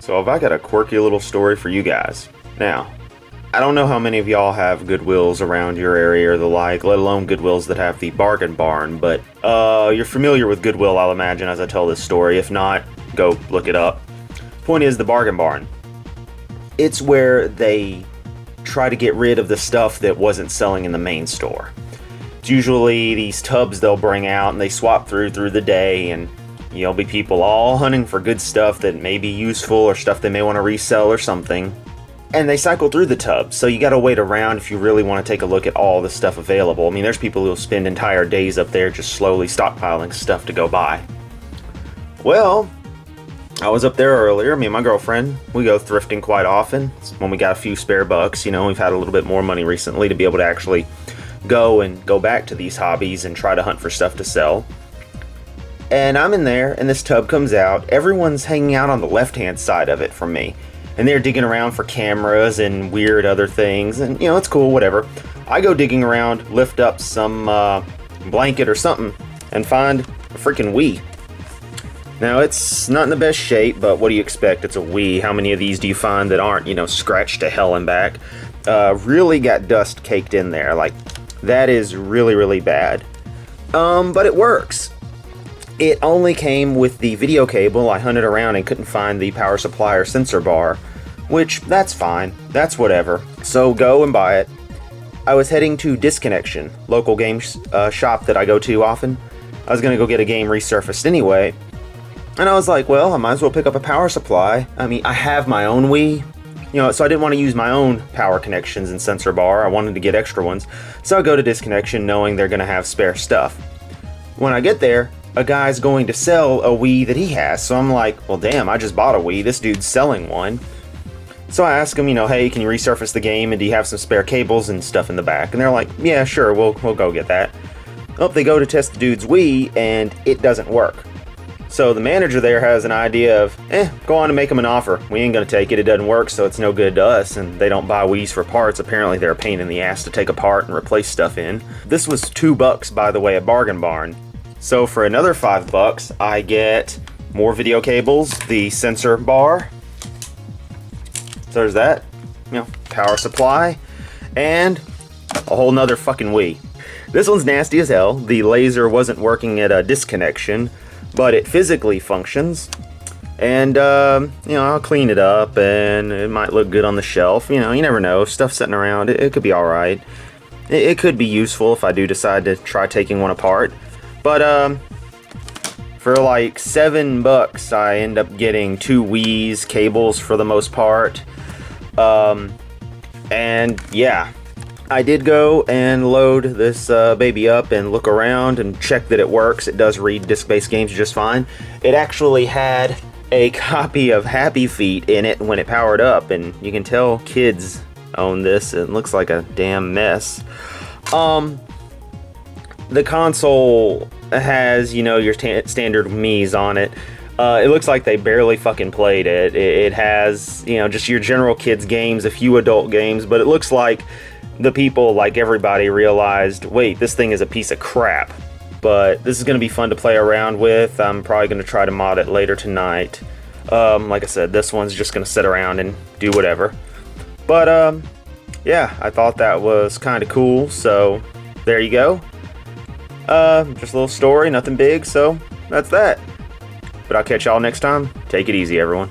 So have I got a quirky little story for you guys. Now, I don't know how many of y'all have Goodwills around your area or the like, let alone Goodwills that have the bargain barn, but you're familiar with Goodwill, I'll imagine, as I tell this story. If not, go look it up. Point is, the bargain barn. It's where they try to get rid of the stuff that wasn't selling in the main store. It's usually these tubs they'll bring out and they swap through the day, and you'll be people all hunting for good stuff that may be useful or stuff they may want to resell or something. And they cycle through the tubs, so you gotta wait around if you really want to take a look at all the stuff available. I mean, there's people who'll spend entire days up there just slowly stockpiling stuff to go buy. Well, I was up there earlier, me and my girlfriend. We go thrifting quite often. It's when we got a few spare bucks, you know, we've had a little bit more money recently to be able to actually go back to these hobbies and try to hunt for stuff to sell. And I'm in there, and this tub comes out. Everyone's hanging out on the left-hand side of it from me. And they're digging around for cameras and weird other things, and you know, it's cool, whatever. I go digging around, lift up some blanket or something, and find a freaking Wii. Now, it's not in the best shape, but what do you expect? It's a Wii. How many of these do you find that aren't, you know, scratched to hell and back? Really got dust caked in there. Like, that is really, really bad. But it works. It only came with the video cable. I hunted around and couldn't find the power supply or sensor bar, which, that's fine. That's whatever. So go and buy it. I was heading to Disconnection, local game shop that I go to often. I was going to go get a game resurfaced anyway. And I was like, well, I might as well pick up a power supply. I mean, I have my own Wii, you know, so I didn't want to use my own power connections and sensor bar. I wanted to get extra ones. So I go to Disconnection knowing they're going to have spare stuff. When I get there, a guy's going to sell a Wii that he has. So I'm like, well, damn, I just bought a Wii. This dude's selling one. So I ask him, you know, hey, can you resurface the game, and do you have some spare cables and stuff in the back? And they're like, yeah, sure, we'll go get that. Oh, they go to test the dude's Wii, and it doesn't work. So the manager there has an idea of, go on and make him an offer. We ain't gonna take it, it doesn't work, so it's no good to us, and they don't buy Wiis for parts. Apparently they're a pain in the ass to take apart and replace stuff in. This was $2, by the way, at Bargain Barn. So for another $5, I get more video cables, the sensor bar. So there's that, you know, power supply, and a whole nother fucking Wii. This one's nasty as hell. The laser wasn't working at a disconnection, but it physically functions. And, you know, I'll clean it up, and it might look good on the shelf. You know, you never know. Stuff sitting around, it could be alright. It could be useful if I do decide to try taking one apart. But, for like $7, I end up getting 2 Wiis, cables for the most part. And yeah, I did go and load this baby up and look around and check that it works. It does read disc-based games just fine. It actually had a copy of Happy Feet in it when it powered up, and you can tell kids own this. It looks like a damn mess. The console has, you know, your standard Mii's on it. It looks like they barely fucking played it. It has, you know, just your general kids games, a few adult games, but it looks like the people, like everybody, realized, wait, this thing is a piece of crap. But this is going to be fun to play around with. I'm probably going to try to mod it later tonight. Like I said, this one's just going to sit around and do whatever. But, yeah, I thought that was kind of cool, so there you go. Just a little story, nothing big, so that's that. But I'll catch y'all next time. Take it easy, everyone.